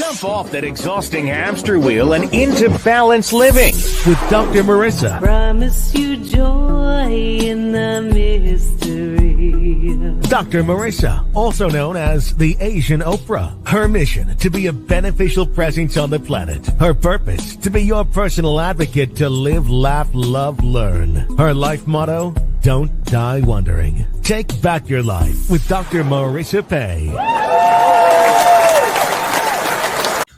Jump off that exhausting hamster wheel and into balanced living with Dr. Marissa. Promise you joy in the mystery. Dr. Marissa, also known as the Asian Oprah. Her mission, to be a beneficial presence on the planet. Her purpose, to be your personal advocate to live, laugh, love, learn. Her life motto, don't die wondering. Take back your life with Dr. Marissa Pay.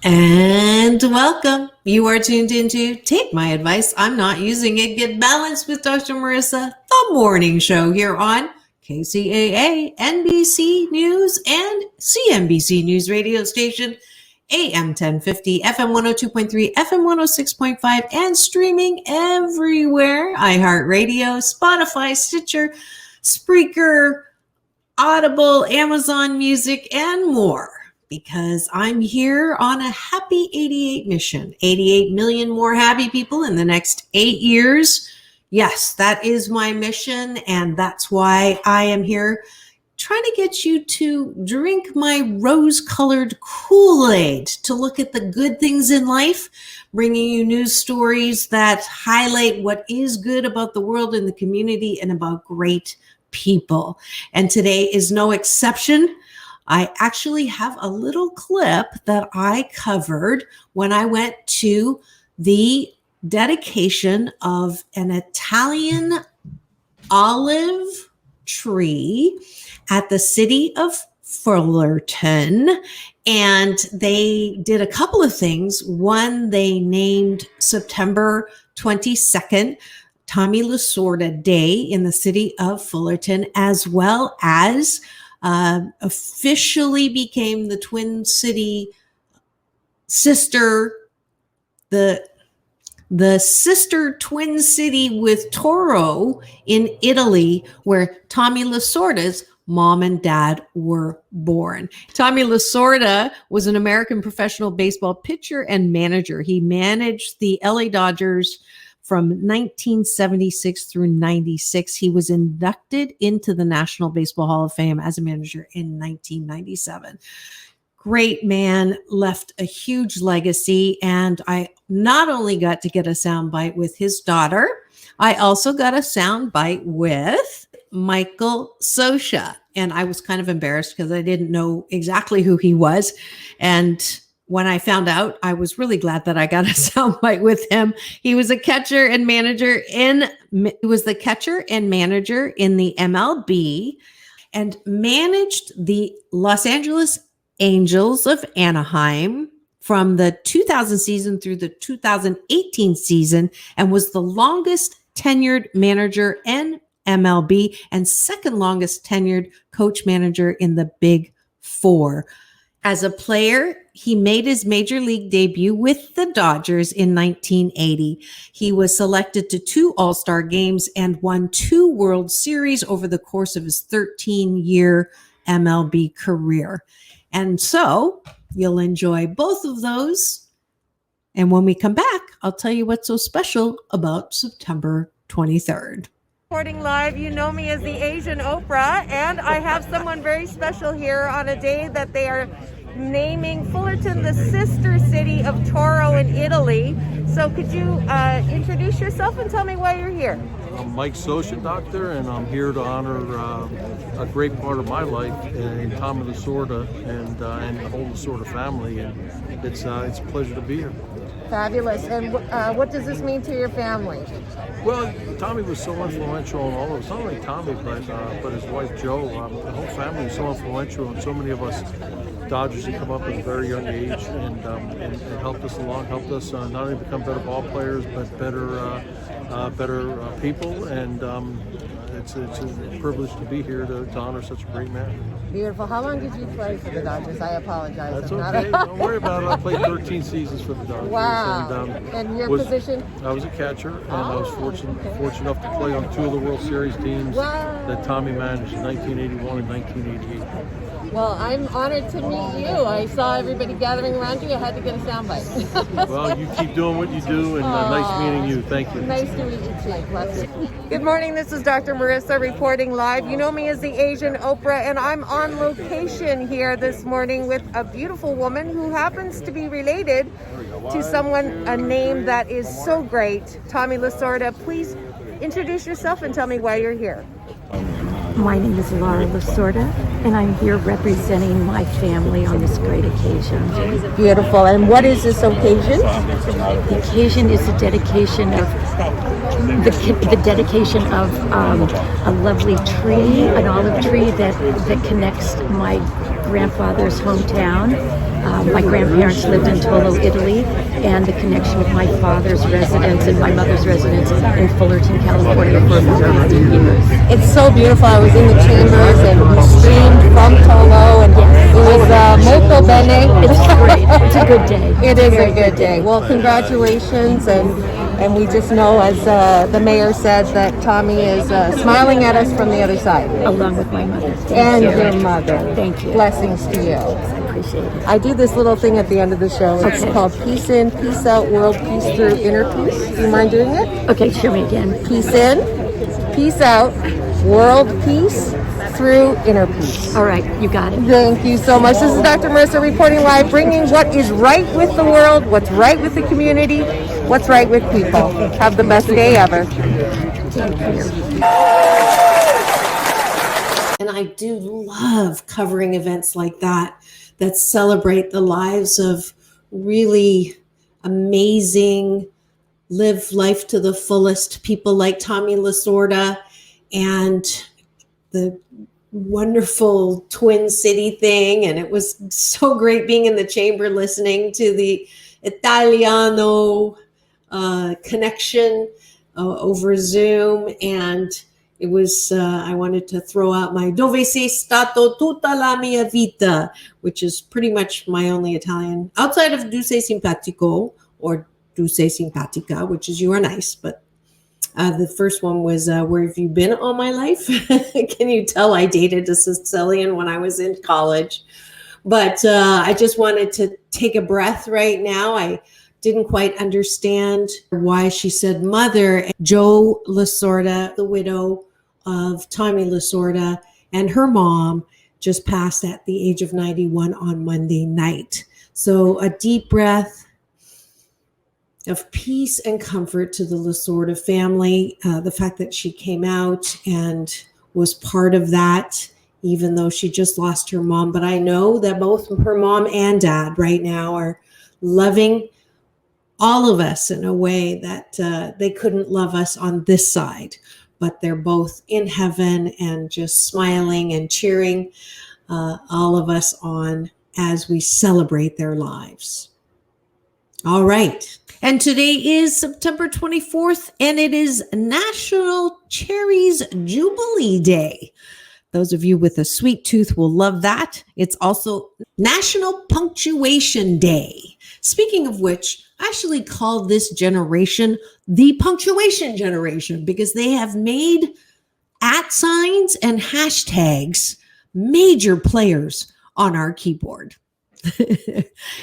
And welcome. You are tuned into Take My Advice, I'm Not Using It, Get Balanced with Dr. Marissa, the morning show here on KCAA, NBC News, and CNBC News radio station, AM 1050, FM 102.3, FM 106.5, and streaming everywhere. iHeartRadio, Spotify, Stitcher, Spreaker, Audible, Amazon Music, and more. Because I'm here on a happy 88 mission. 88 million more happy people in the next 8 years. Yes, that is my mission, and that's why I am here trying to get you to drink my rose-colored Kool-Aid, to look at the good things in life, bringing you news stories that highlight what is good about the world and the community and about great people. And today is no exception. I actually have a little clip that I covered when I went to the dedication of an Italian olive tree at the city of Fullerton. And they did a couple of things. One, they named September 22nd Tommy Lasorda Day in the city of Fullerton, as well as officially became the Twin City sister, the sister twin city with Toro in Italy, where Tommy Lasorda's mom and dad were born. Tommy Lasorda was an American professional baseball pitcher and manager. He managed the LA Dodgers from 1976 through 96. He was inducted into the National Baseball Hall of Fame as a manager in 1997. Great man, left a huge legacy. And I not only got to get a soundbite with his daughter, I also got a soundbite with Michael Sosha. And I was kind of embarrassed because I didn't know exactly who he was. And when I found out, I was really glad that I got a soundbite with him. He was the catcher and manager in the MLB and managed the Los Angeles Angels of Anaheim from the 2000 season through the 2018 season, and was the longest tenured manager in MLB and second longest tenured coach manager in the Big Four. As a player, he made his major league debut with the Dodgers in 1980. He was selected to 2 All-Star games and won 2 World Series over the course of his 13-year MLB career. And so you'll enjoy both of those. And when we come back, I'll tell you what's so special about September 23rd. Reporting live, you know me as the Asian Oprah, and I have someone very special here on a day that they are naming Fullerton the sister city of Toro in Italy. So could you introduce yourself and tell me why you're here? I'm Mike Sosha, doctor, and I'm here to honor a great part of my life in Tommy Lasorda and the whole Lasorda family, and it's a pleasure to be here. Fabulous. And what does this mean to your family? Well, Tommy was so influential in all of us, not only Tommy, but his wife Jo. The whole family was so influential, and so many of us Dodgers had come up at a very young age and helped us along, helped us not only become better ball players, but better people. And it's a privilege to be here to honor such a great man. Beautiful. How long did you play for the Dodgers? I apologize. That's okay. Don't worry about it. I played 13 seasons for the Dodgers. Wow. And your position? I was a catcher, and I was fortunate enough to play on 2 of the World Series teams that Tommy managed in 1981 and 1988. Well, I'm honored to meet you. I saw everybody gathering around you. I had to get a soundbite. Well, you keep doing what you do, and nice meeting you. Thank you. Nice to meet you too. Bless you. Good morning. This is Dr. Marissa reporting live. You know me as the Asian Oprah, and I'm on location here this morning with a beautiful woman who happens to be related to someone, a name that is so great, Tommy Lasorda. Please introduce yourself and tell me why you're here. My name is Lasorda, and I'm here representing my family on this great occasion. Beautiful. And what is this occasion? The occasion is the dedication of a lovely tree, an olive tree that connects my grandfather's hometown. My grandparents lived in Tolo, Italy, and the connection with my father's residence and my mother's residence in Fullerton, California for about 50 years. It's so beautiful. I was in the chambers and we streamed from Tolo, and it was molto bene. It's great. It's a good day. It is a good day. Well, congratulations, and we just know, as the mayor said, that Tommy is smiling at us from the other side. Along with my mother. And your mother. Thank you. Blessings to you. I appreciate it. I do this little thing at the end of the show. It's called Peace In, Peace Out, World Peace Through Inner Peace. Do you mind doing it? Okay, show me again. Peace in, peace out, world peace through inner peace. All right, you got it. Thank you so much. This is Dr. Marissa reporting live, bringing what is right with the world, what's right with the community, what's right with people. Have the best day ever. Thank you. And I do love covering events like that celebrate the lives of really amazing, live life to the fullest people like Tommy Lasorda and the wonderful Twin City thing. And it was so great being in the chamber listening to the Italiano connection over Zoom. And it was, I wanted to throw out my Dove sei stato tutta la mia vita, which is pretty much my only Italian, outside of Tu sei simpatico or Tu sei simpatica, which is you are nice. But the first one was, where have you been all my life? Can you tell I dated a Sicilian when I was in college? But I just wanted to take a breath right now. I didn't quite understand why she said mother. Jo Lasorda, the widow of Tommy Lasorda, and her mom just passed at the age of 91 on Monday night. So a deep breath of peace and comfort to the Lasorda family. The fact that she came out and was part of that, even though she just lost her mom. But I know that both her mom and dad right now are loving all of us in a way that they couldn't love us on this side. But they're both in heaven and just smiling and cheering all of us on as we celebrate their lives. All right. And today is September 24th, and it is National Cherries Jubilee Day. Those of you with a sweet tooth will love that. It's also National Punctuation Day. Speaking of which, I actually call this generation the punctuation generation because they have made @ signs and hashtags major players on our keyboard.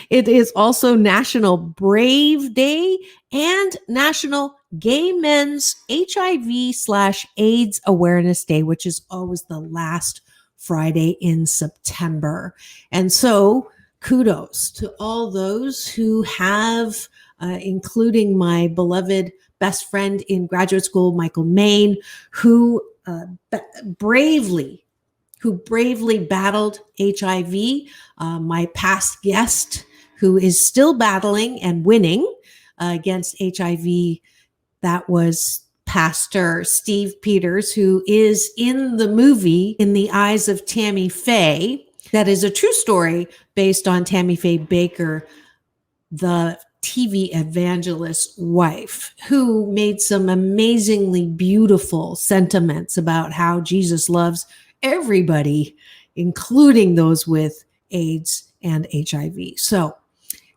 It is also National Brave Day and National Gay Men's HIV/AIDS Awareness Day, which is always the last Friday in September. And so kudos to all those who have, including my beloved best friend in graduate school, Michael Maine, who bravely battled HIV. My past guest, who is still battling and winning against HIV, that was Pastor Steve Peters, who is in the movie In the Eyes of Tammy Faye. That is a true story based on Tammy Faye Baker, the TV evangelist's wife, who made some amazingly beautiful sentiments about how Jesus loves everybody, including those with AIDS and HIV. So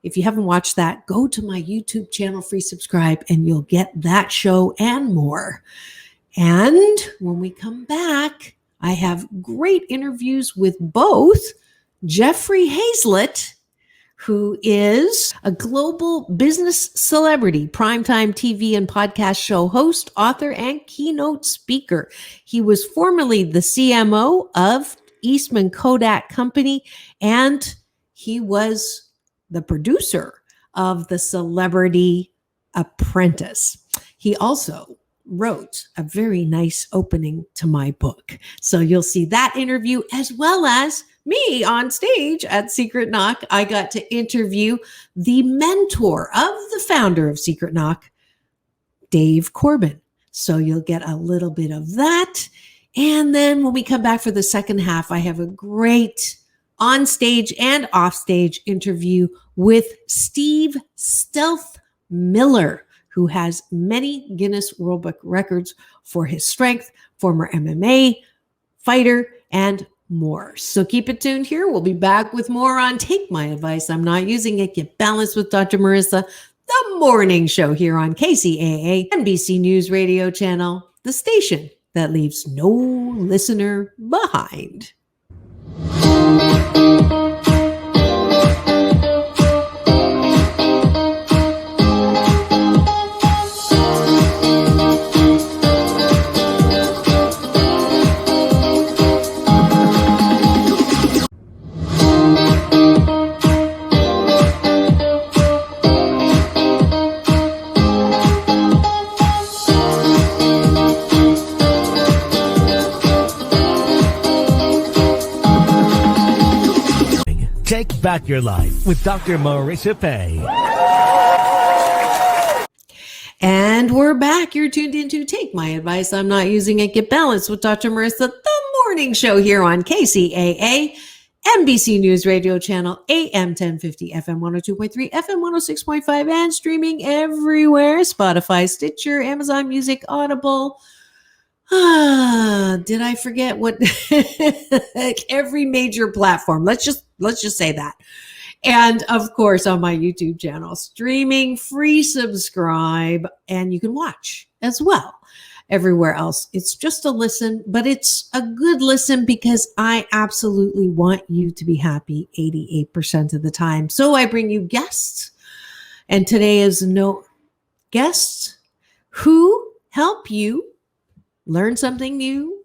if you haven't watched that, go to my YouTube channel, free subscribe, and you'll get that show and more. And when we come back, I have great interviews with both Jeffrey Hazlitt, who is a global business celebrity, primetime TV and podcast show host, author, and keynote speaker. He was formerly the CMO of Eastman Kodak Company, and he was the producer of The Celebrity Apprentice. He also wrote a very nice opening to my book. So you'll see that interview as well as me on stage at Secret Knock. I got to interview the mentor of the founder of Secret Knock, Dave Corbin. So you'll get a little bit of that. And then when we come back for the second half, I have a great on stage and off stage interview with Steve Stealth Miller, who has many Guinness World Book records for his strength, former MMA fighter, and more. So keep it tuned here. We'll be back with more on Take My Advice. I'm Not Using It. Get Balanced with Dr. Marissa, the morning show here on KCAA, NBC News Radio Channel, the station that leaves no listener behind. Take back your life with Dr. Marissa Pay. And we're back. You're tuned into Take My Advice. I'm Not Using It. Get Balanced with Dr. Marissa, the morning show here on KCAA, NBC News Radio Channel, AM 1050, FM 102.3, FM 106.5, and streaming everywhere. Spotify, Stitcher, Amazon Music, Audible. Did I forget what? Every major platform. Let's just say that. And of course, on my YouTube channel, streaming, free subscribe, and you can watch as well. Everywhere else, it's just a listen, but it's a good listen because I absolutely want you to be happy 88% of the time. So I bring you guests, and today is no guests who help you learn something new,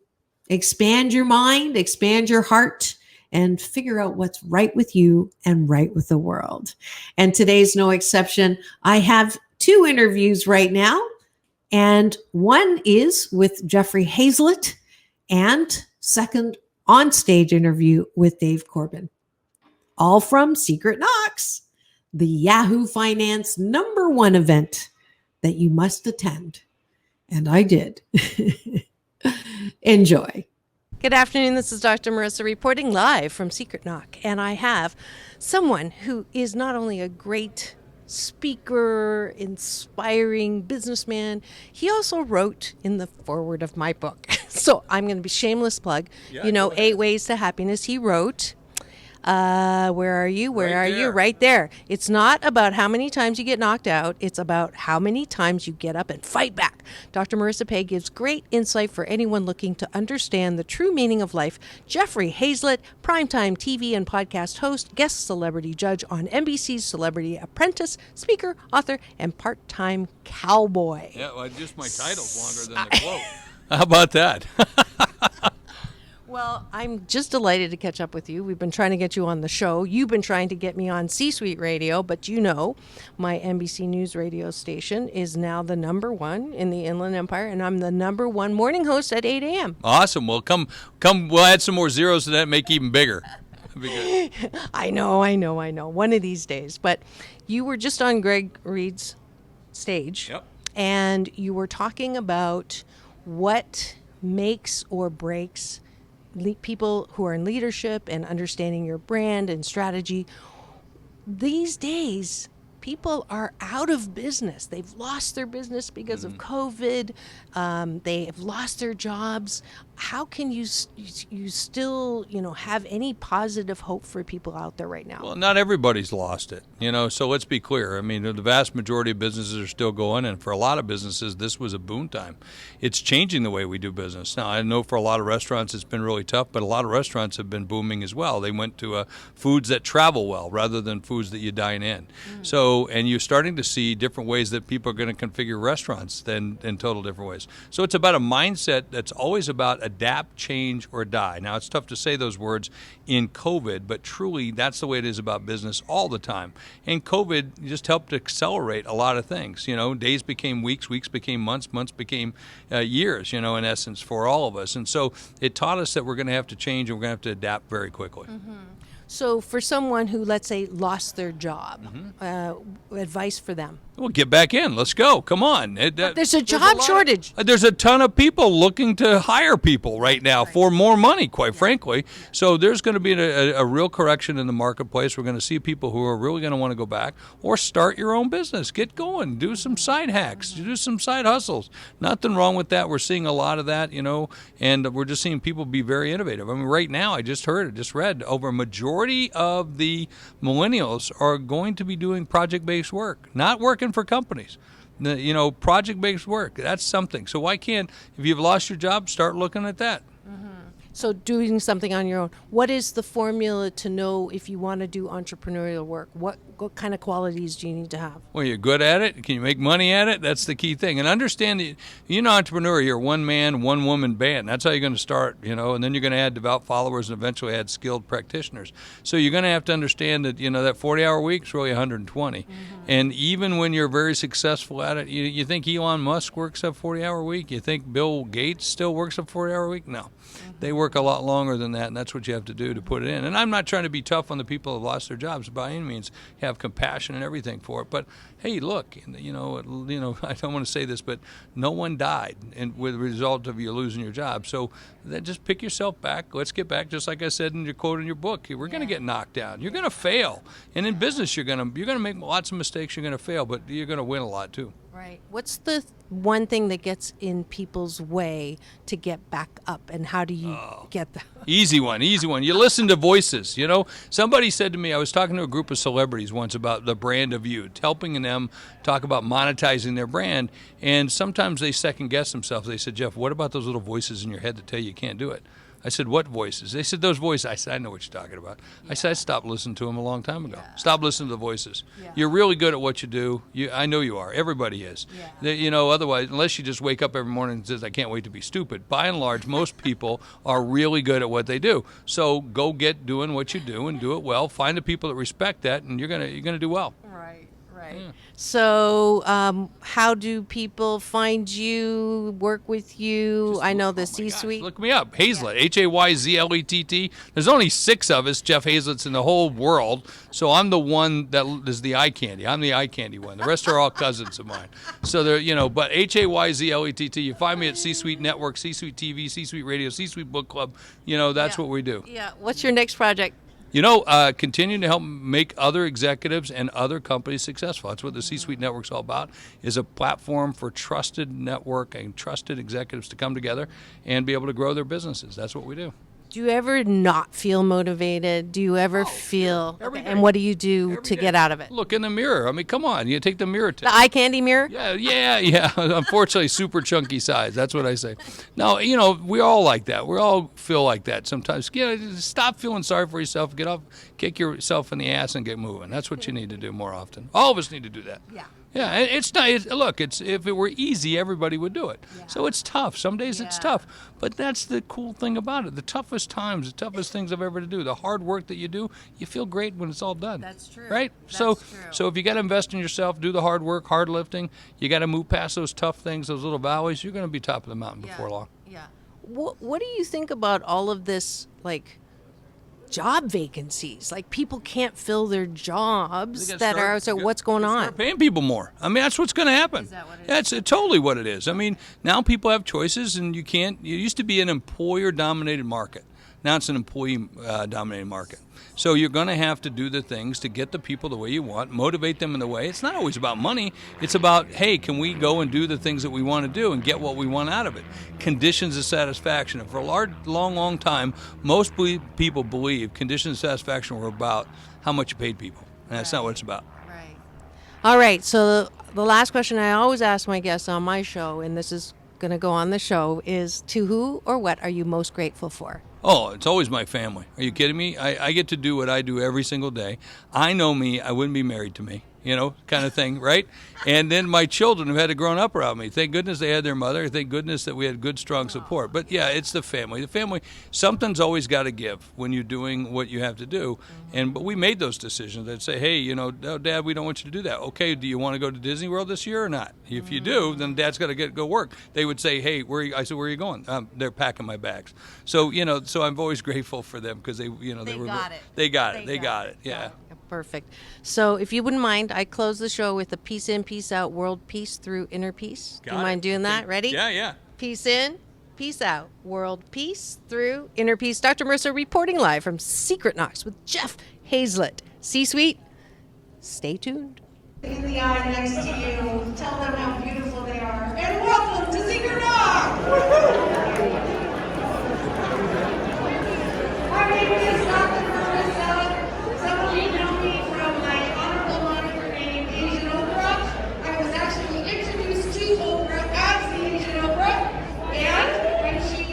expand your mind, expand your heart, and figure out what's right with you and right with the world. And today's no exception. I have two interviews right now, and one is with Jeffrey Hazlitt, and second on-stage interview with Dave Corbin. All from Secret Knocks, the Yahoo Finance #1 event that you must attend. And I did. Enjoy. Good afternoon. This is Dr. Marissa reporting live from Secret Knock. And I have someone who is not only a great speaker, inspiring businessman, he also wrote in the foreword of my book. So I'm going to be shameless plug. Yeah, 8 Ways to Happiness. He wrote, where are you? Where are you? Right there. It's not about how many times you get knocked out. It's about how many times you get up and fight back. Dr. Marissa Pay gives great insight for anyone looking to understand the true meaning of life. Jeffrey Hazlitt, primetime TV and podcast host, guest celebrity judge on NBC's Celebrity Apprentice, speaker, author, and part-time cowboy. Yeah, well, just my title's longer than the quote. How about that? Well, I'm just delighted to catch up with you. We've been trying to get you on the show. You've been trying to get me on C-Suite Radio, but my NBC News radio station is now the #1 in the Inland Empire, and I'm the #1 morning host at 8 a.m. Awesome. Well, come. We'll add some more zeros to that, make it even bigger. That'd be good. I know. One of these days. But you were just on Greg Reed's stage, Yep. And you were talking about what makes or breaks people who are in leadership and understanding your brand and strategy. These days, people are out of business. They've lost their business because of COVID. They have lost their jobs. how can you still, have any positive hope for people out there right now? Well, not everybody's lost it, so let's be clear. I mean, the vast majority of businesses are still going, and for a lot of businesses, this was a boon time. It's changing the way we do business. Now, I know for a lot of restaurants it's been really tough, but a lot of restaurants have been booming as well. They went to foods that travel well rather than foods that you dine in. So, and you're starting to see different ways that people are going to configure restaurants in total different ways. So it's about a mindset that's always about adapt, change, or die. Now, it's tough to say those words in COVID, but truly that's the way it is about business all the time. And COVID just helped accelerate a lot of things. Days became weeks, weeks became months, months became years, in essence, for all of us. And so it taught us that we're going to have to change and we're going to have to adapt very quickly. So for someone who, let's say, lost their job, advice for them? Well, get back in. Let's go. Come on. There's a job shortage. There's a ton of people looking to hire people right now for more money, quite frankly. So there's going to be a real correction in the marketplace. We're going to see people who are really going to want to go back or start your own business. Get going. Do some side hacks. Do some side hustles. Nothing wrong with that. We're seeing a lot of that, and we're just seeing people be very innovative. I mean, right now, I just read, over a majority of the millennials are going to be doing project-based work, not working for companies. Project-based work, that's something. So why can't, if you've lost your job, start looking at that? So doing something on your own. What is the formula to know if you want to do entrepreneurial work? What kind of qualities do you need to have? Well, you're good at it. Can you make money at it? That's the key thing. And understand that you're an entrepreneur. You're a one-man, one-woman band. That's how you're going to start, and then you're going to add devout followers and eventually add skilled practitioners. So you're going to have to understand that, that 40-hour week is really 120. And even when you're very successful at it, you think Elon Musk works a 40-hour week? You think Bill Gates still works a 40-hour week? No. They work a lot longer than that, and that's what you have to do to put it in. And I'm not trying to be tough on the people who have lost their jobs by any means. Have compassion and everything for it. But hey, look, I don't want to say this, but no one died with the result of you losing your job. So then just pick yourself back. Let's get back, just like I said in your quote in your book. We're going to get knocked down. You're going to fail, and in business, you're going to make lots of mistakes. You're going to fail, but you're going to win a lot too. Right. What's the one thing that gets in people's way to get back up, and how do you get that? Easy one. You listen to voices. Somebody said to me, I was talking to a group of celebrities once about the brand of you, helping them talk about monetizing their brand, and sometimes they second guess themselves. They said, Jeff, what about those little voices in your head that tell you can't do it? I said, what voices? They said, those voices. I said, I know what you're talking about. I said, I stopped listening to them a long time ago. Stop listening to the voices. You're really good at what you do. I know you are. Everybody is. Otherwise, unless you just wake up every morning and says, I can't wait to be stupid. By and large, most people are really good at what they do. So go get doing what you do and do it well. Find the people that respect that, and you're gonna do well. Right. Yeah. So how do people find you, work with you? I know the C-suite. Look me up, Hazlitt, Hayzlett. There's only 6 of us, Jeff Hazlitt's, in the whole world. So I'm the one that is the eye candy. I'm the eye candy one. The rest are all cousins of mine. So they're, but Hayzlett. You find me at C-Suite Network, C-Suite TV, C-Suite Radio, C-Suite Book Club. That's what we do. Yeah. What's your next project? Continuing to help make other executives and other companies successful. That's what the C-Suite Network's all about, is a platform for trusted network and trusted executives to come together and be able to grow their businesses. That's what we do. Do you ever not feel motivated? Do you ever feel, and what do you do to get out of it? Look in the mirror. I mean, come on. You take the mirror test. The eye candy mirror? Yeah. Unfortunately, super chunky size. That's what I say. No, we all like that. We all feel like that sometimes. Stop feeling sorry for yourself. Get up, kick yourself in the ass, and get moving. That's what you need to do more often. All of us need to do that. Yeah, it's not. If it were easy, everybody would do it. So it's tough. Some days it's tough, but that's the cool thing about it. The toughest times, the toughest things I've ever to do, the hard work that you do, you feel great when it's all done. That's true. Right? That's so true. If you got to invest in yourself, do the hard work, hard lifting. You got to move past those tough things, those little valleys. You're going to be top of the mountain before long. Yeah. What do you think about all of this, job vacancies? People can't fill their jobs what's going on? Start paying people more. I mean, that's what's going to happen. Is that what it is? That's totally what it is. I mean, now people have choices, and you used to be an employer-dominated market. Now it's an employee-dominated market. So you're going to have to do the things to get the people the way you want, motivate them in the way. It's not always about money. It's about, hey, can we go and do the things that we want to do and get what we want out of it? Conditions of satisfaction. And for a long time, most people believe conditions of satisfaction were about how much you paid people. And that's not what it's about. Right. All right. So the last question I always ask my guests on my show, and this is going to go on the show, is to who or what are you most grateful for? Oh, it's always my family. Are you kidding me? I get to do what I do every single day. I know me. I wouldn't be married to me, kind of thing, right? And then my children have had to grow up around me. Thank goodness they had their mother. Thank goodness that we had good, strong support. But, yeah, it's the family. The family, something's always got to give when you're doing what you have to do. But we made those decisions. I'd say, hey, Dad, we don't want you to do that. Okay, do you want to go to Disney World this year or not? If you do, then Dad's got to go work. They would say, hey, I said, where are you going? They're packing my bags. So, so I'm always grateful for them because they got it. They got it. Yeah. Perfect. So if you wouldn't mind, I close the show with a peace in, peace out, world peace through inner peace. Do you mind doing that? Ready? Yeah. Peace in, peace out, world peace through inner peace. Dr. Marissa reporting live from Secret Knocks with Jeff Hazlitt. C-Suite, stay tuned. In the eye next to you, tell them how beautiful they are, and welcome to Secret Knocks! My name is Dr. Marissa. Some of you know me from my honorable moniker name, Asian Oprah. I was actually introduced to Oprah as the Asian Oprah, and when she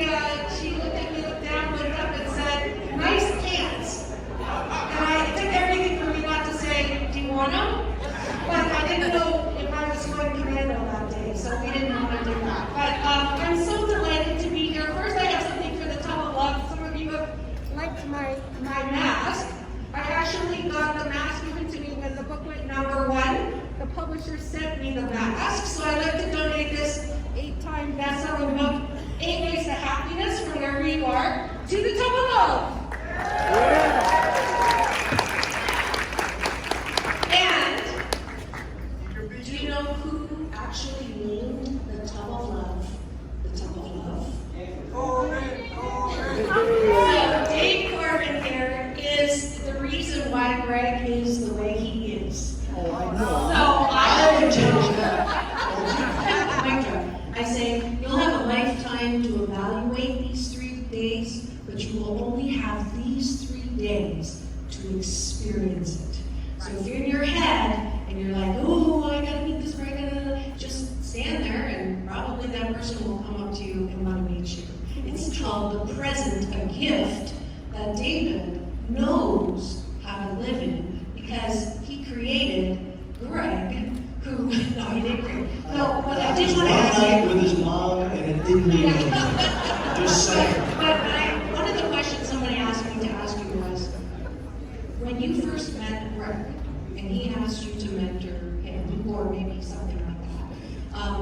looked at me, looked down, looked up, and said, "Nice pants." And it took everything for me not to say, "Do you want them?" But I didn't know if I was going commando that day, so we didn't want to do that. But I'm so delighted to be here. First, I have something for the top of love. Some of you have liked my mask. I actually got the mask given to me when the book went #1. The publisher sent me the mask, so I'd like to donate this 8-time best-selling book, 8 Ways to Happiness, from wherever you are, to the top of love. And do you know who actually named the tub of love the tub of love? So Dave Corbin here is the reason why Greg is the way he is. So I say you'll have a lifetime to evaluate these 3 days, but you will only have these 3 days to experience it. So if you're in your head and you're like, oh, I gotta meet this person, just stand there and probably that person will come up to you and want to meet you. It's called the present, a gift that David knows how to live in because he created Greg, who, no, he didn't create. No, but I did want to ask you. With his mom and it didn't mean just saying. But one of the questions somebody asked me to ask you was, when you first met Greg, and he asked you to mentor him, or maybe something like that,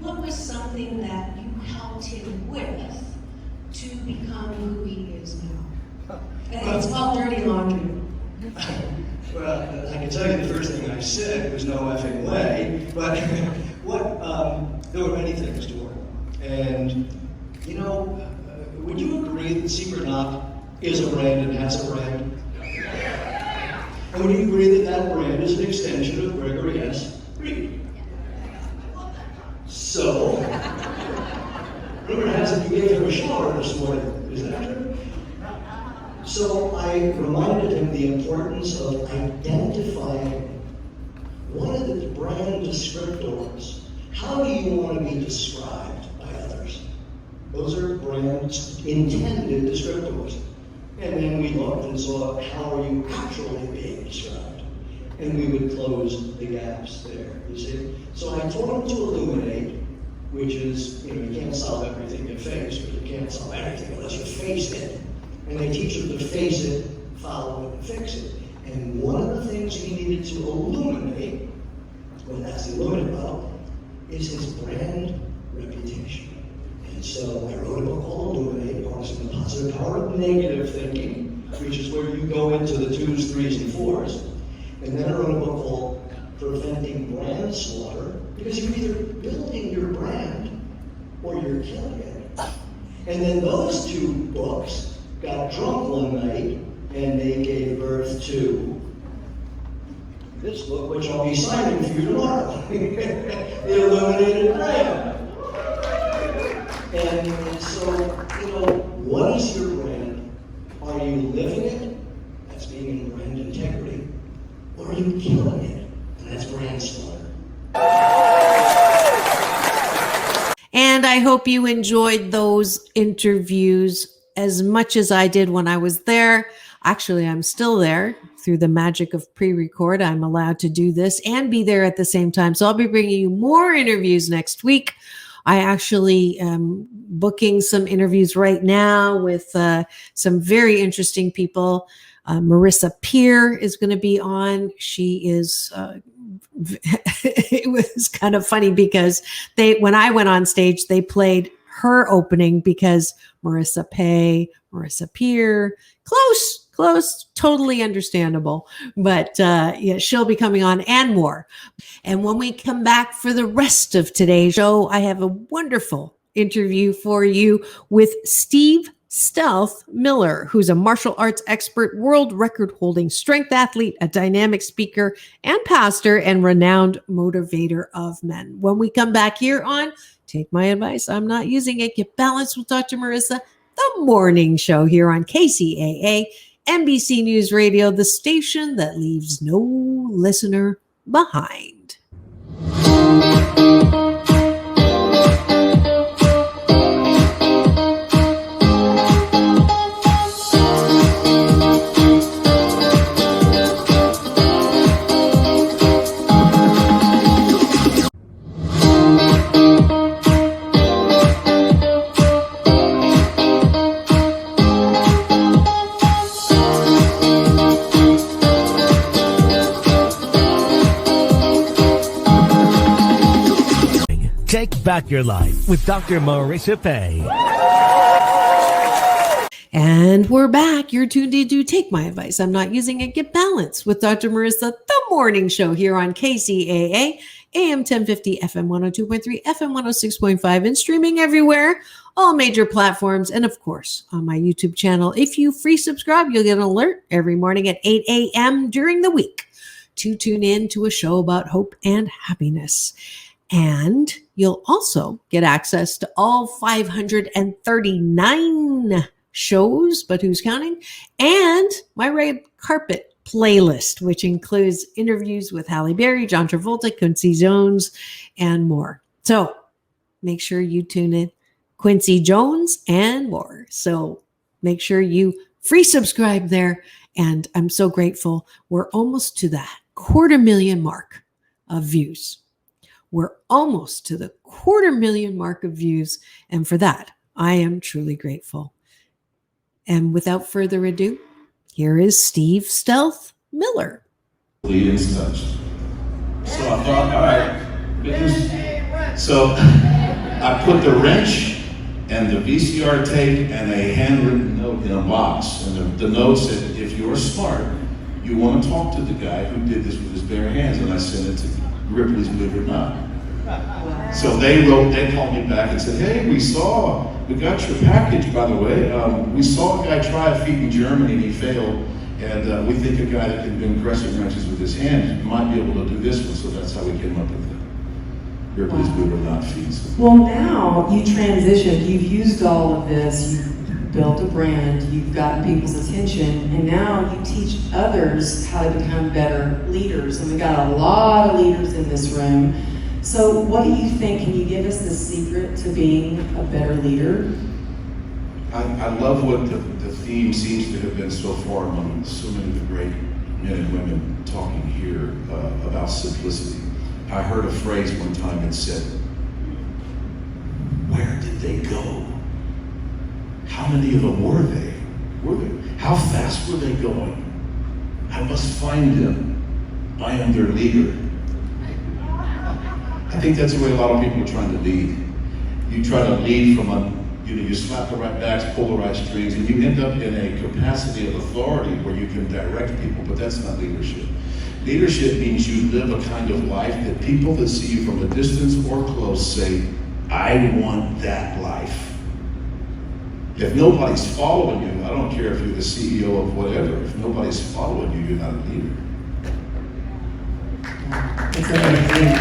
what was something that you helped him with to become who he is now? And it's called dirty laundry. Well, I can tell you the first thing I said was no effing way, but there were many things to work. And, would you agree that Secret Knock is a brand and has a brand? And would you agree that that brand is an extension of Gregory S. Reed? So, remember Hazlitt, you gave him a shower this morning, is that true? So I reminded him the importance of identifying one of the brand descriptors. How do you want to be described by others? Those are brand intended descriptors. And then we looked and saw how are you actually being described? And we would close the gaps there, you see? So I told him to illuminate, which is, you can't solve everything you face, but you can't solve anything unless you face it. And they teach him to face it, follow it, and fix it. And one of the things he needed to illuminate, well, that's the illuminate bottle, is his brand reputation. And so I wrote a book called Illuminate, on the positive power of negative thinking, which is where you go into the 2s, 3s, and 4s. And then I wrote a book called Preventing Brand Slaughter, because you're either building your brand or you're killing it. And then those 2 books got drunk one night and they gave birth to this book, which I'll be signing for you tomorrow. The Illuminated Brand. And so, what is your brand? Are you living it? That's being in brand integrity. Or are you killing it? And that's brand slaughter. And I hope you enjoyed those interviews as much as I did when I was there. Actually, I'm still there. Through the magic of pre-record, I'm allowed to do this and be there at the same time. So I'll be bringing you more interviews next week. I actually am booking some interviews right now with some very interesting people. Marissa Peer is going to be on. She is, it was kind of funny because when I went on stage, they played her opening because Marissa Peer, close, totally understandable. But yeah, she'll be coming on and more. And when we come back for the rest of today's show, I have a wonderful interview for you with Steve Stealth Miller, who's a martial arts expert, world record holding strength athlete, a dynamic speaker and pastor, and renowned motivator of men. When we come back here on Take My Advice, I'm Not Using It, Get Balanced with Dr. Marissa, the morning show here on KCAA, NBC News Radio, the station that leaves no listener behind. Take back your life with Dr. Marissa Pay. And we're back. You're tuned into Take My Advice. I'm Not Using It. Get Balanced with Dr. Marissa, the morning show here on KCAA, AM 1050, FM 102.3, FM 106.5, and streaming everywhere, all major platforms, and of course, on my YouTube channel. If you free subscribe, you'll get an alert every morning at 8 a.m. during the week to tune in to a show about hope and happiness. And you'll also get access to all 539 shows, but who's counting? And my red carpet playlist, which includes interviews with Halle Berry, John Travolta, Quincy Jones, and more. So make sure you tune in. Quincy Jones and more. So make sure you free subscribe there. And I'm so grateful. We're almost to that 250,000 mark of views. We're almost to the 250,000 mark of views. And for that, I am truly grateful. And without further ado, here is Steve Stealth Miller. Lead-ins touched. So I thought, all right. So I put the wrench and the VCR tape and a handwritten note in a box. And the note said, if you're smart, you want to talk to the guy who did this with his bare hands. And I sent it to Ripley's Believe It or Not. So they called me back and said, hey, we got your package, by the way. We saw a guy try a feat in Germany and he failed. And we think a guy that can bend crescent wrenches with his hands might be able to do this one. So that's how we came up with it. Ripley's Believe It or Not feats. Well, now you transitioned. You've used all of this. You've built a brand. You've gotten people's attention. And now you teach others how to become better leaders. And we got a lot of leaders in this room. So what do you think? Can you give us the secret to being a better leader? I love what the theme seems to have been so far among so many of the great men and women talking here about simplicity. I heard a phrase one time that said, where did they go? How many of them were they? How fast were they going? I must find them. I am their leader. I think that's the way a lot of people are trying to lead. You try to lead from you slap the right backs, pull the right strings, and you end up in a capacity of authority where you can direct people, but that's not leadership. Leadership means you live a kind of life that people that see you from a distance or close say, I want that life. If nobody's following you, I don't care if you're the CEO of whatever, if nobody's following you, you're not a leader. It's amazing.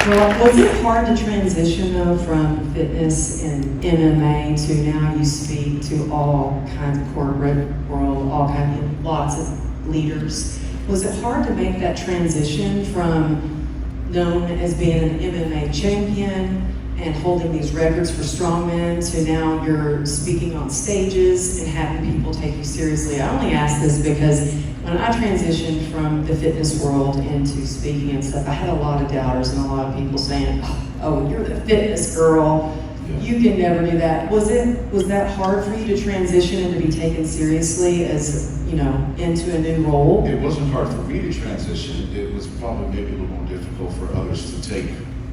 Well, was it hard to transition though from fitness and MMA to now you speak to all kinds of corporate world, all kinds of lots of leaders? Was it hard to make that transition from known as being an MMA champion and holding these records for strongmen to now you're speaking on stages and having people take you seriously? I only ask this because when I transitioned from the fitness world into speaking and stuff, I had a lot of doubters and a lot of people saying, oh, you're the fitness girl, you can never do that. Was that hard for you to transition and to be taken seriously as, you know, into a new role? It wasn't hard for me to transition. It was probably maybe a little more difficult for others to take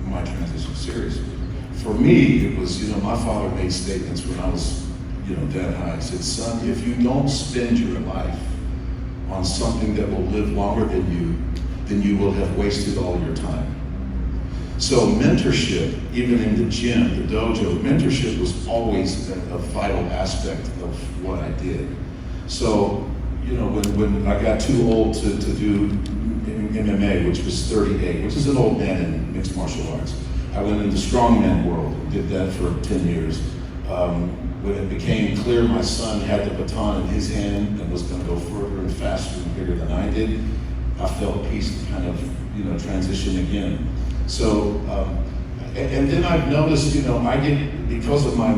my transition seriously. For me, it was, you know, my father made statements when I was, you know, that high. He said, son, if you don't spend your life on something that will live longer than you, then you will have wasted all your time. So mentorship, even in the gym, the dojo, mentorship was always a vital aspect of what I did. So, you know, when I got too old to do MMA, which was 38, which is an old man in mixed martial arts, I went into the strongman world and did that for 10 years. When it became clear my son had the baton in his hand and was going to go further and faster and bigger than I did, I felt peace to kind of, you know, transition again. So, and then I've noticed, you know, I get, because of my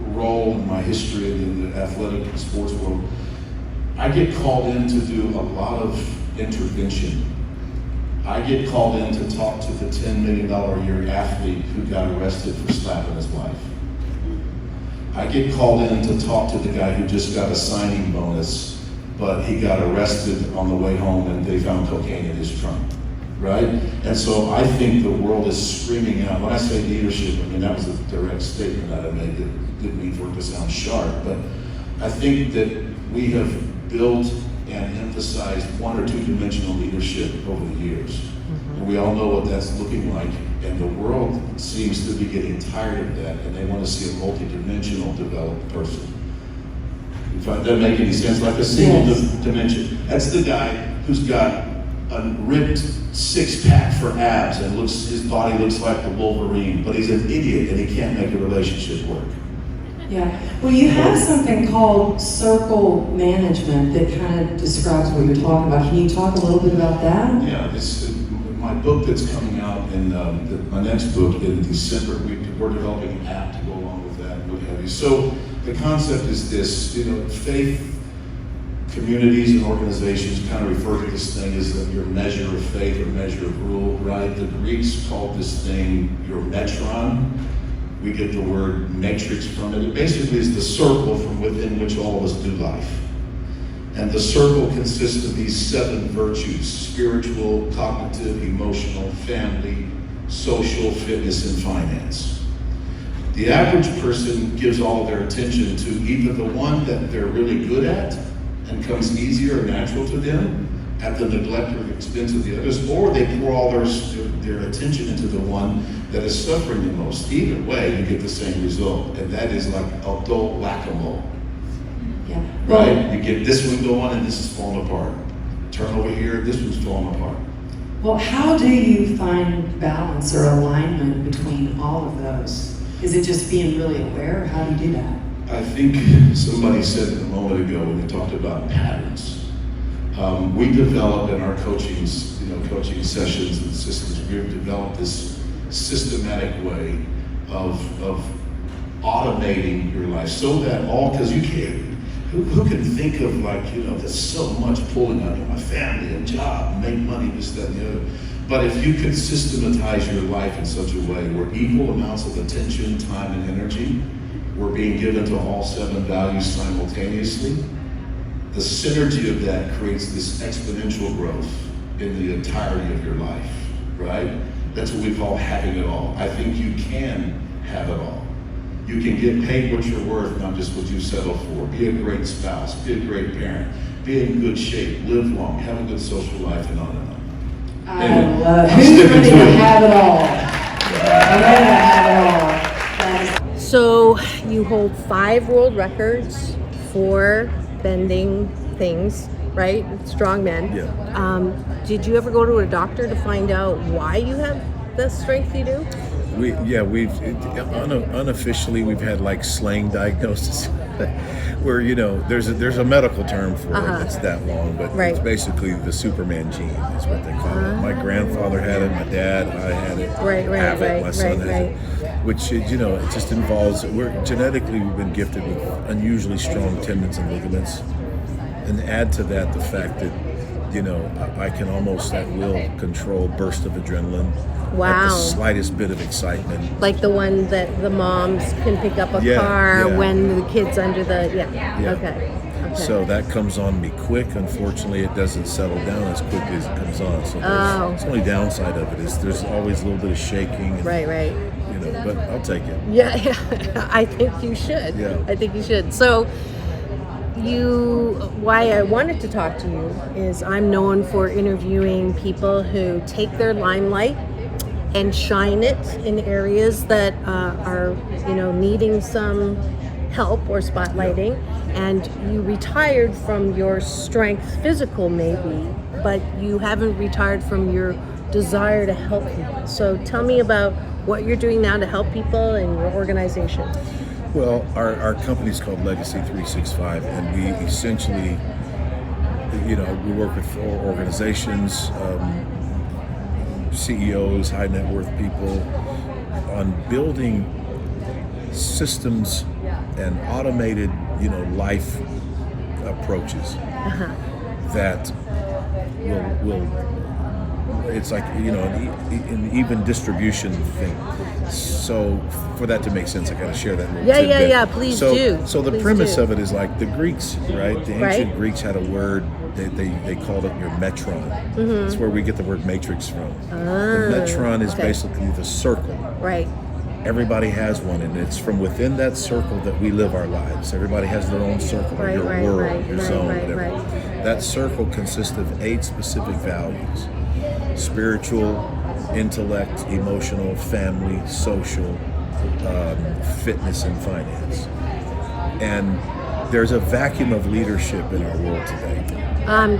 role and my history in the athletic and sports world, I get called in to do a lot of intervention. I get called in to talk to the $10 million a year athlete who got arrested for slapping his wife. I get called in to talk to the guy who just got a signing bonus, but he got arrested on the way home and they found cocaine in his trunk, right? And so I think the world is screaming out. When I say leadership, I mean, that was a direct statement that I made. It didn't mean for it to sound sharp, but I think that we have built and emphasized one or two dimensional leadership over the years. And we all know what that's looking like. And the world seems to be getting tired of that, and they want to see a multi-dimensional developed person. If that doesn't make any sense, like a single dimension. That's the guy who's got a ripped six-pack for abs and his body looks like the Wolverine, but he's an idiot and he can't make a relationship work. Yeah, well, you have something called circle management that kind of describes what you're talking about. Can you talk a little bit about that? Yeah, my book that's coming out in my next book in December. We're developing an app to go along with that and what have you. So the concept is this: you know, faith communities and organizations kind of refer to this thing as your measure of faith or measure of rule, right? The Greeks called this thing your metron. We get the word matrix from it. It basically is the circle from within which all of us do life. And the circle consists of these 7 virtues: spiritual, cognitive, emotional, family, social, fitness, and finance. The average person gives all of their attention to either the one that they're really good at and comes easier or natural to them at the neglect or expense of the others, or they pour all their attention into the one that is suffering the most. Either way, you get the same result, and that is like adult whack-a-mole. Yeah. Right? You get this one going and this is falling apart. Turn over here, this one's falling apart. Well, how do you find balance or alignment between all of those? Is it just being really aware? How do you do that? I think somebody said it a moment ago when they talked about patterns. We develop in our coaching sessions and systems, we've developed this systematic way of automating your life so that because you can't, who can think of there's so much pulling on you, my family, a job, make money, this, that, and the other. But if you could systematize your life in such a way where equal amounts of attention, time, and energy were being given to all 7 values simultaneously, the synergy of that creates this exponential growth in the entirety of your life, right? That's what we call having it all. I think you can have it all. You can get paid what you're worth, not just what you settle for. Be a great spouse, be a great parent, be in good shape, live long, have a good social life, and on and on. I love it. Who's ready to have it all? I'm ready to have it all. So you hold 5 world records for bending things, right? Strong men. Yeah. Did you ever go to a doctor to find out why you have the strength you do? Unofficially we've had like slang diagnosis, where there's a medical term for it that's that long, but it's basically the Superman gene is what they call it. My grandfather had it, my dad, I had it, my son has it, which it just involves we've been gifted with unusually strong tendons and ligaments, and add to that the fact that I can almost at will control burst of adrenaline. Wow. At the slightest bit of excitement. Like the one that the moms can pick up a car when the kid's under the, Okay. So that comes on me quick. Unfortunately, it doesn't settle down as quickly as it comes on. So it's the only downside of it is there's always a little bit of shaking. And, right. But I'll take it. Yeah. I think you should. Yeah. I think you should. So why I wanted to talk to you is I'm known for interviewing people who take their limelight and shine it in areas that are needing some help or spotlighting. And you retired from your strength, physical maybe, but you haven't retired from your desire to help people. So tell me about what you're doing now to help people and your organization. Well, our company's called Legacy 365, and we essentially, we work with 4 organizations, CEOs, high net worth people, on building systems and automated, life approaches that will it's like, an even distribution thing. So for that to make sense, I got to share that little tidbit. Yeah, please do. So the premise of it is like the Greeks, right? The ancient Greeks had a word, they called it your metron. It's where we get the word matrix from. The metron is basically the circle. Right. Everybody has one, and it's from within that circle that we live our lives. Everybody has their own circle, your world, your zone, whatever. That circle consists of 8 specific values: spiritual, intellect, emotional, family, social, fitness, and finance. And there's a vacuum of leadership in our world today.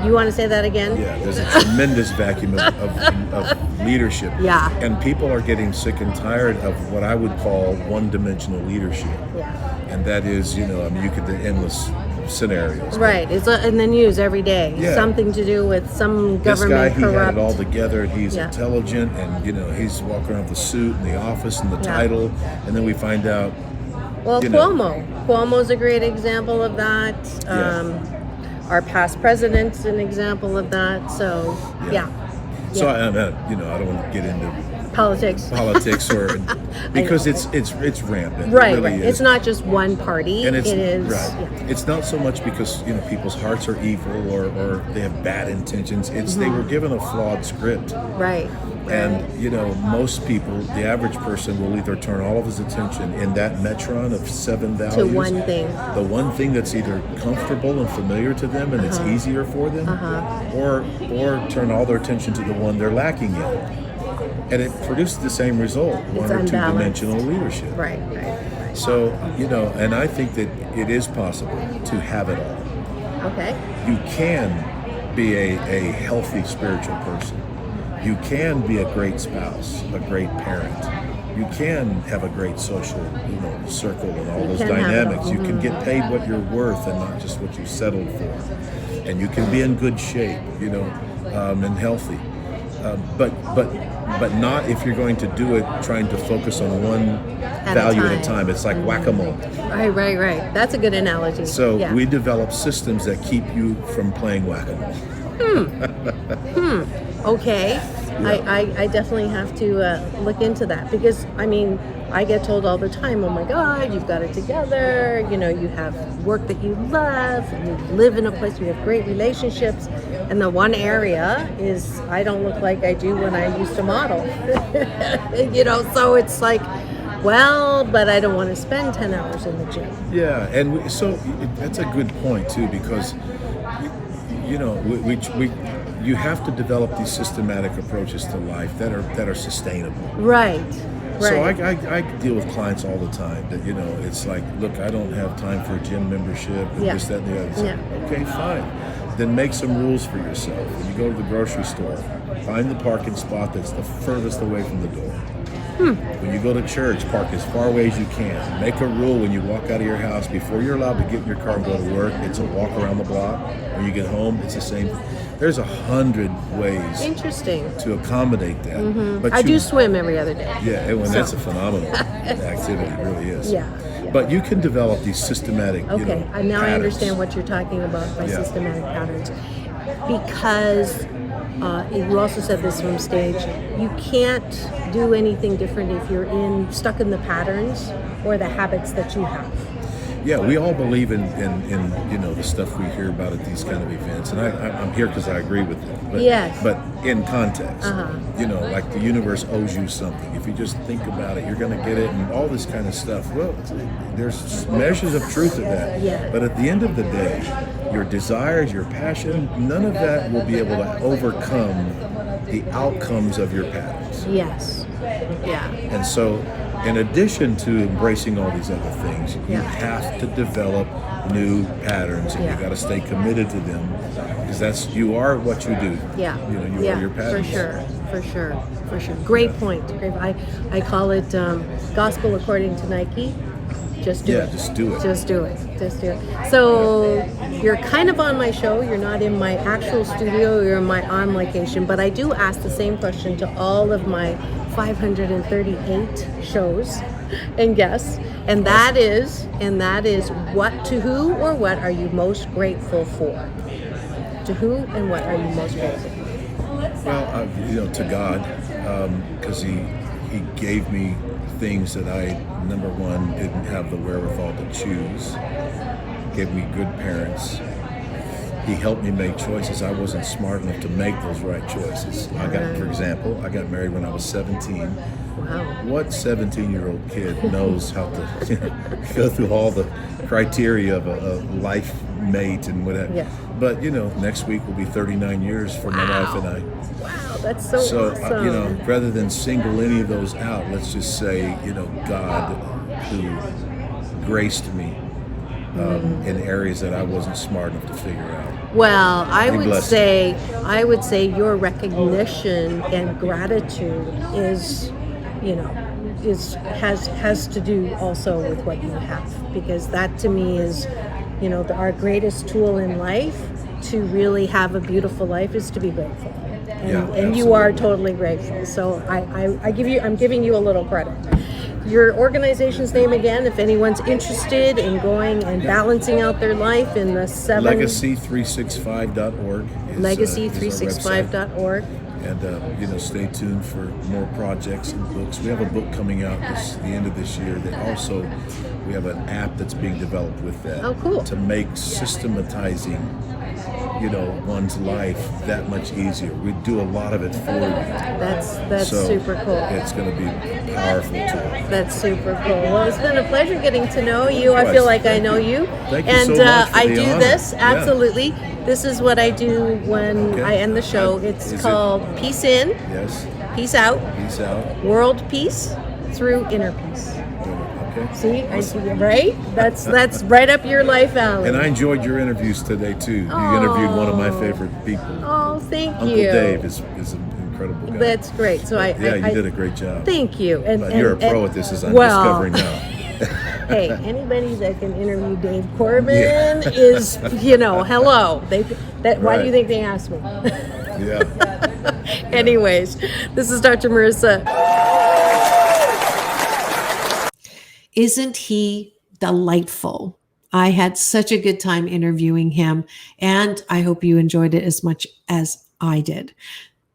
You want to say that again? Yeah, there's a tremendous vacuum of leadership. Yeah. And people are getting sick and tired of what I would call one-dimensional leadership. Yeah. And that is, you could do endless scenarios. Right. It's in the news every day. Yeah. Something to do with some government this guy, he corrupt. had it all together. He's intelligent, and he's walking around with the suit and the office and the title, and then we find out. Well, Cuomo's a great example of that. Our past president's an example of that. So So I don't want to get into politics or because it's rampant. Right, it really is. It's not just one party. And it's, it is. Right. Yeah. It's not so much because people's hearts are evil or they have bad intentions. It's they were given a flawed script. Right. And most people, the average person, will either turn all of his attention in that metron of 7 values to one thing. The one thing that's either comfortable and familiar to them and it's easier for them, or turn all their attention to the one they're lacking in. And it produces the same result, one or 2-dimensional leadership. Right. So, and I think that it is possible to have it all. Okay. You can be a healthy spiritual person. You can be a great spouse, a great parent. You can have a great social, circle and all those dynamics. You can get paid what you're worth and not just what you settled for. And you can be in good shape, and healthy. But not if you're going to do it trying to focus on one value at a time. It's like whack-a-mole. Right. That's a good analogy. So we develop systems that keep you from playing whack-a-mole. Okay. Yeah. I definitely have to look into that because, I get told all the time, oh my God, you've got it together, you have work that you love, you live in a place, you have great relationships, and the one area is I don't look like I do when I used to model. So it's like, well, but I don't want to spend 10 hours in the gym. Yeah, and so that's a good point too, because you have to develop these systematic approaches to life that are sustainable. Right. So I deal with clients all the time that, it's like, look, I don't have time for a gym membership and this, that, and the other. It's like, okay, fine. Then make some rules for yourself. When you go to the grocery store, find the parking spot that's the furthest away from the door. When you go to church, park as far away as you can. Make a rule when you walk out of your house, before you're allowed to get in your car and go to work, it's a walk around the block. When you get home, it's the same. There's 100 ways to accommodate that. But I do swim every other day. Yeah, that's a phenomenal activity, it really is. Yeah. But you can develop these systematic, now patterns. I understand what you're talking about by systematic patterns. Because you also said this from stage, you can't do anything different if you're stuck in the patterns or the habits that you have. Yeah, we all believe in the stuff we hear about at these kind of events, and I'm here because I agree with it. But, but in context, like the universe owes you something. If you just think about it, you're going to get it, and all this kind of stuff. Well, there's measures of truth to that. Yeah. But at the end of the day, your desires, your passion, none of that will be able to overcome the outcomes of your patterns. Yes. Yeah. And so, in addition to embracing all these other things, you have to develop new patterns, and you got to stay committed to them, because you are what you do. Yeah. You are your patterns. For sure. Great point. Great. I call it gospel according to Nike. Just do it. Just do it. Just do it. So you're kind of on my show. You're not in my actual studio. You're on location. But I do ask the same question to all of my 538 shows and guests, and that is what, to who or what are you most grateful for? To who and what are you most grateful for? Well, to God, because He gave me things that I, number one, didn't have the wherewithal to choose. Gave me good parents. He helped me make choices. I wasn't smart enough to make those right choices. For example, I got married when I was 17. Wow. What 17-year-old kid knows how to go through all the criteria of a life mate and whatever? Yeah. But, next week will be 39 years for my wife and I. Wow, that's so awesome. Rather than single any of those out, let's just say, God, who graced me in areas that I wasn't smart enough to figure out. Well, I would say your recognition and gratitude is has to do also with what you have, because that to me is, our greatest tool in life to really have a beautiful life is to be grateful. And you are totally grateful. So I'm giving you a little credit. Your organization's name again, if anyone's interested in going and balancing out their life in the Legacy365.org. Legacy365.org. And stay tuned for more projects and books. We have a book coming out the end of this year that also, we have an app that's being developed with that. Oh, cool. To make systematizing one's life that much easier. We do a lot of it for you. That's super cool. It's going to be powerful too. That's super cool. Well, it's been a pleasure getting to know you. I feel like I know you. Thank you so much for I the do honor. this, absolutely. This is what I do when I end the show. It's called Peace In, Peace Out, World Peace through Inner Peace. Okay. See, I see you, right? That's right up your life alley. And I enjoyed your interviews today too. You interviewed one of my favorite people. Oh, thank Uncle you. Uncle Dave is an incredible guy. That's great. So you did a great job. Thank you. But you're a pro at this, as I'm discovering now. Hey, anybody that can interview Dave Corbin is, hello. Why do you think they asked me? Yeah. Anyways, this is Dr. Marissa. Isn't he delightful? I had such a good time interviewing him, and I hope you enjoyed it as much as I did.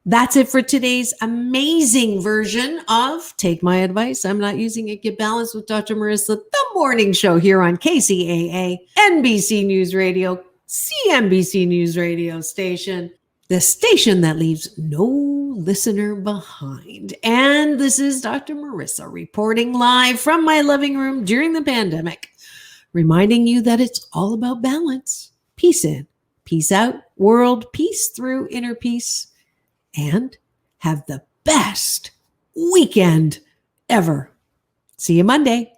That's it for today's amazing version of Take My Advice. I'm Not Using It. Get Balanced with Dr. Marissa, the morning show here on KCAA, NBC News Radio, CNBC News Radio station, the station that leaves no listener behind. And this is Dr. Marissa reporting live from my living room during the pandemic, reminding you that it's all about balance. Peace in, peace out, world peace through inner peace. And have the best weekend ever. See you Monday.